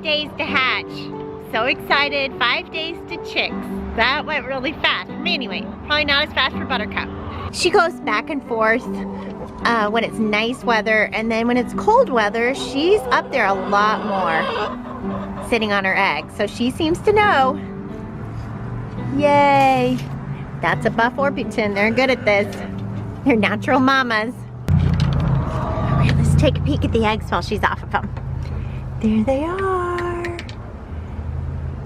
days to hatch. So excited, 5 days to chicks. That went really fast. Anyway, probably not as fast for Buttercup. She goes back and forth when it's nice weather, and then when it's cold weather, she's up there a lot more, sitting on her eggs. So she seems to know. Yay! That's a buff Orpington. They're good at this. They're natural mamas. Okay, let's take a peek at the eggs while she's off of them. There they are.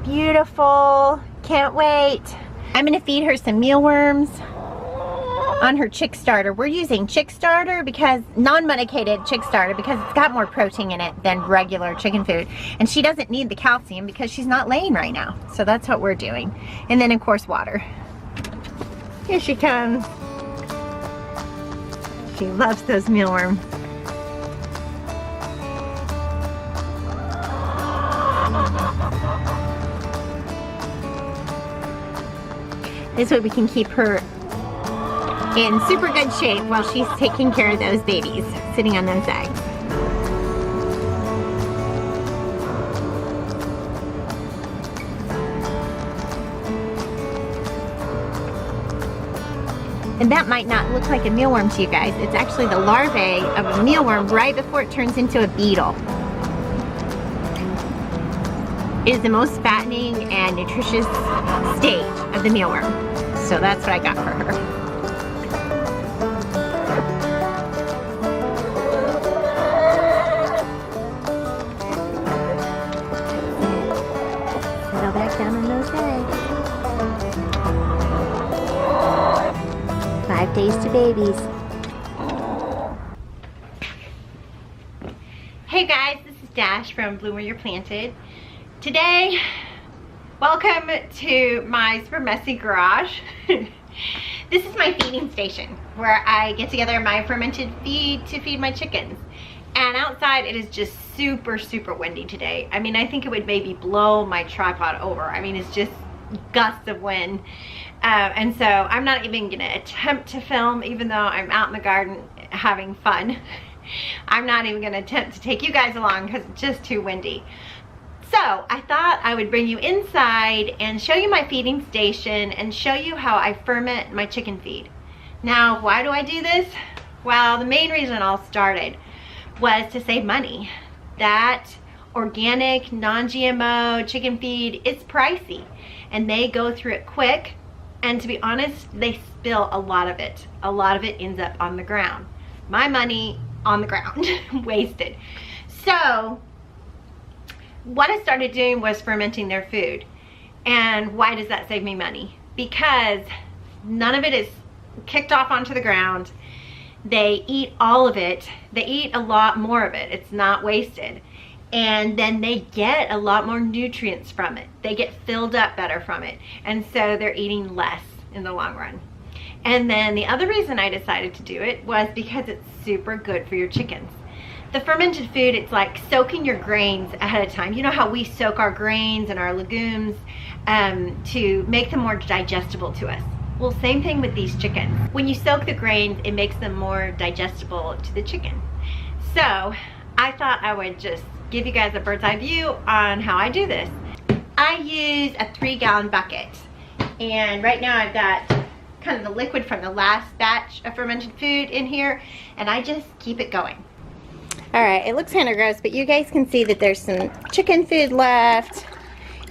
Beautiful. Can't wait. I'm gonna feed her some mealworms on her chick starter. We're using chick starter because, non-medicated chick starter, because it's got more protein in it than regular chicken food. And she doesn't need the calcium because she's not laying right now. So that's what we're doing. And then of course water. Here she comes. She loves those mealworms. This way we can keep her in super good shape while she's taking care of those babies, sitting on those eggs. And that might not look like a mealworm to you guys. It's actually the larvae of a mealworm right before it turns into a beetle. It is the most fattening and nutritious stage of the mealworm. So that's what I got for her. Settle back down on those eggs. 5 days to babies. Hey guys, this is Dash from Bloom Where You're Planted. Today, welcome to my super messy garage. This is my feeding station where I get together my fermented feed to feed my chickens. And outside it is just super, super windy today. I mean, I think it would maybe blow my tripod over. I mean, it's just gusts of wind. And so I'm not even gonna attempt to film, even though I'm out in the garden having fun. I'm not even gonna attempt to take you guys along because it's just too windy. So I thought I would bring you inside and show you my feeding station and show you how I ferment my chicken feed. Now, why do I do this? Well, the main reason it all started was to save money. That organic, non-GMO chicken feed, it's pricey, and they go through it quick, and to be honest, they spill a lot of it. A lot of it ends up on the ground. My money on the ground, wasted. So what I started doing was fermenting their food. And why does that save me money? Because none of it is kicked off onto the ground. They eat all of it. They eat a lot more of it. It's not wasted. And then they get a lot more nutrients from it. They get filled up better from it. And so they're eating less in the long run. And then the other reason I decided to do it was because it's super good for your chickens. The fermented food, it's like soaking your grains ahead of time. You know how we soak our grains and our legumes to make them more digestible to us. Well, same thing with these chickens. When you soak the grains, it makes them more digestible to the chicken. So I thought I would just give you guys a bird's eye view on how I do this. I use a 3-gallon bucket. And right now I've got kind of the liquid from the last batch of fermented food in here, and I just keep it going. All right, it looks kind of gross, but you guys can see that there's some chicken food left,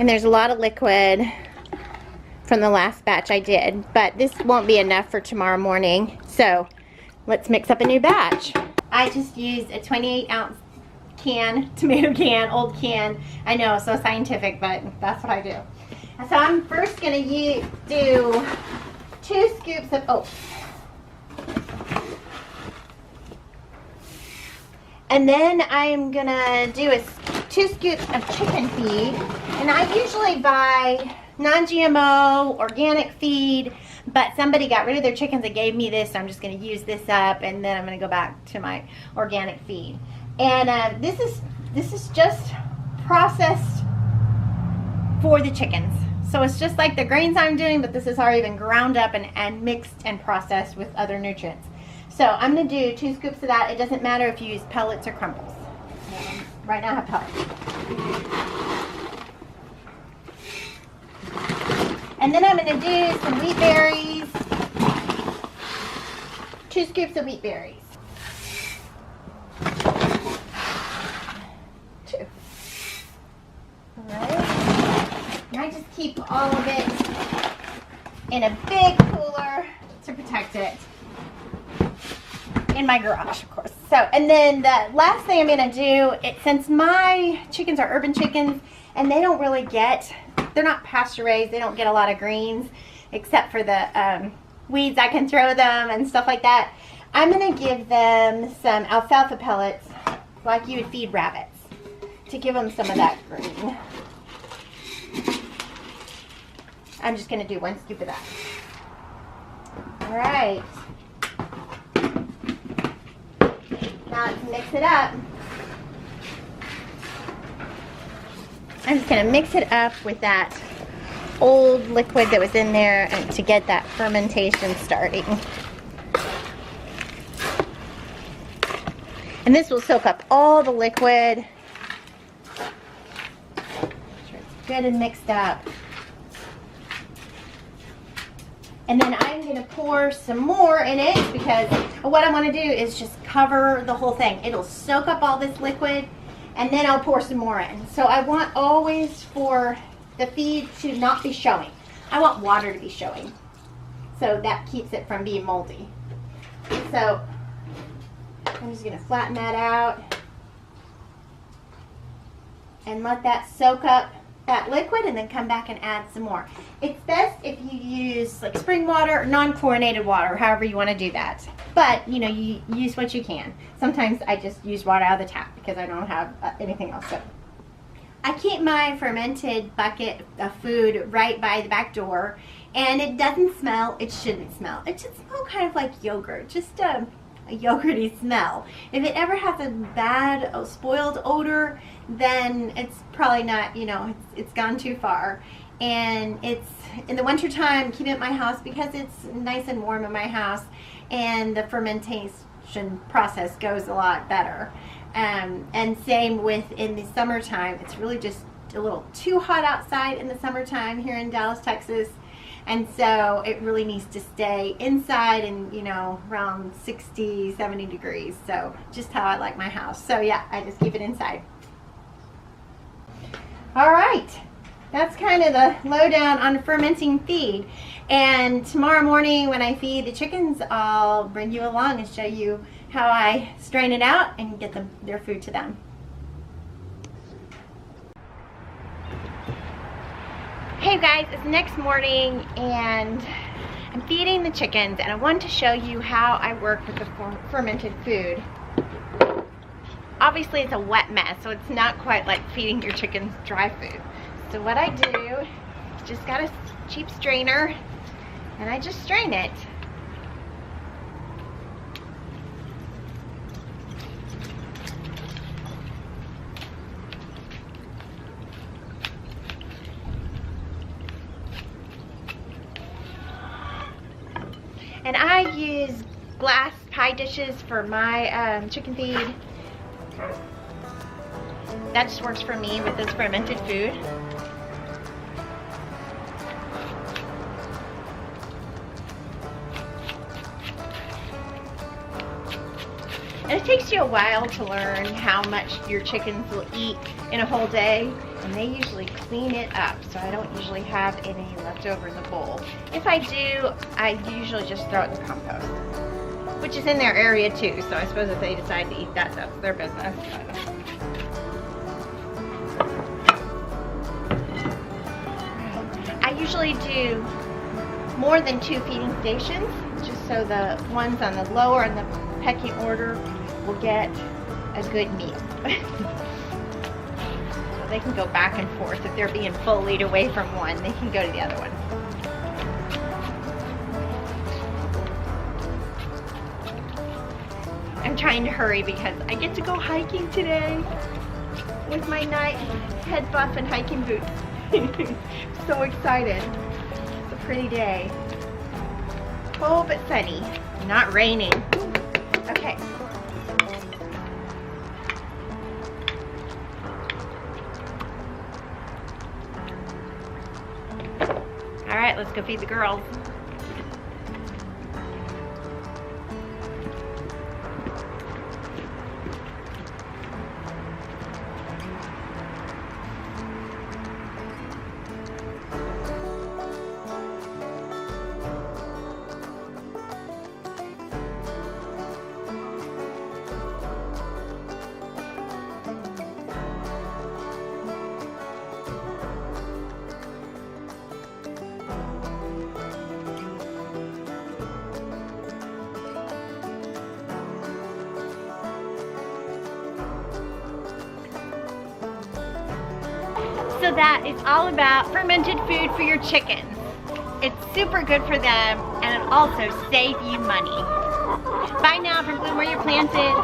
and there's a lot of liquid from the last batch I did, but this won't be enough for tomorrow morning, so let's mix up a new batch. I just used a 28-ounce can, tomato can, old can. I know, so scientific, but that's what I do. So I'm first gonna do 2 scoops of oats. And then I'm gonna do 2 scoops of chicken feed. And I usually buy non-GMO, organic feed, but somebody got rid of their chickens and gave me this, so I'm just gonna use this up, and then I'm gonna go back to my organic feed. And this is just processed for the chickens. So it's just like the grains I'm doing, but this is already been ground up and mixed and processed with other nutrients. So I'm going to do 2 scoops of that. It doesn't matter if you use pellets or crumbles. Right now I have pellets. And then I'm going to do some wheat berries. 2 scoops of wheat berries. 2. Alright. And I just keep all of it in a big cooler to protect it. In my garage, of course. So, and then the last thing I'm going to do, since my chickens are urban chickens and they don't really they're not pasture raised, they don't get a lot of greens except for the weeds I can throw them and stuff like that. I'm going to give them some alfalfa pellets like you would feed rabbits to give them some of that green. I'm just going to do 1 scoop of that. All right. Now let's mix it up. I'm just going to mix it up with that old liquid that was in there and to get that fermentation starting. And this will soak up all the liquid. Make sure it's good and mixed up. And then I'm going to pour some more in it because what I want to do is just cover the whole thing. It'll soak up all this liquid and then I'll pour some more in. So I want always for the feed to not be showing. I want water to be showing. So that keeps it from being moldy. So I'm just going to flatten that out and let that soak up that liquid and then come back and add some more. It's best if you use like spring water or non-chlorinated water, however you want to do that. But, you know, you use what you can. Sometimes I just use water out of the tap because I don't have anything else. So I keep my fermented bucket of food right by the back door, and it doesn't smell. It shouldn't smell. It should smell kind of like yogurt, just a yogurty smell. If it ever has a bad spoiled odor, then it's probably not, you know, it's gone too far. And it's in the winter time, keep it at my house because it's nice and warm in my house, and the fermentation process goes a lot better. And same with in the summertime. It's really just a little too hot outside in the summertime here in Dallas, Texas. And so it really needs to stay inside and, you know, around 60, 70 degrees. So just how I like my house. So yeah, I just keep it inside. All right. That's kind of the lowdown on fermenting feed. And tomorrow morning when I feed the chickens, I'll bring you along and show you how I strain it out and get their food to them. Hey guys, it's next morning and I'm feeding the chickens, and I wanted to show you how I work with the fermented food. Obviously it's a wet mess, so it's not quite like feeding your chickens dry food. So what I do, just got a cheap strainer and I just strain it. And I use glass pie dishes for my chicken feed. That just works for me with this fermented food. And it takes you a while to learn how much your chickens will eat in a whole day, and they usually clean it up, so I don't usually have any left over in the bowl. If I do, I usually just throw it in the compost, which is in their area too, so I suppose if they decide to eat that, that's their business. I usually do more than 2 feeding stations, just so the ones on the lower in the pecking order will get a good meal. So they can go back and forth. If they're being bullied away from one, they can go to the other one. I'm trying to hurry because I get to go hiking today with my night head buff and hiking boots. So excited. It's a pretty day. Cold but sunny, not raining. Okay. right, let's go feed the girls. So that is all about fermented food for your chickens. It's super good for them and it'll also save you money. Bye now from Bloom Where You're Planted.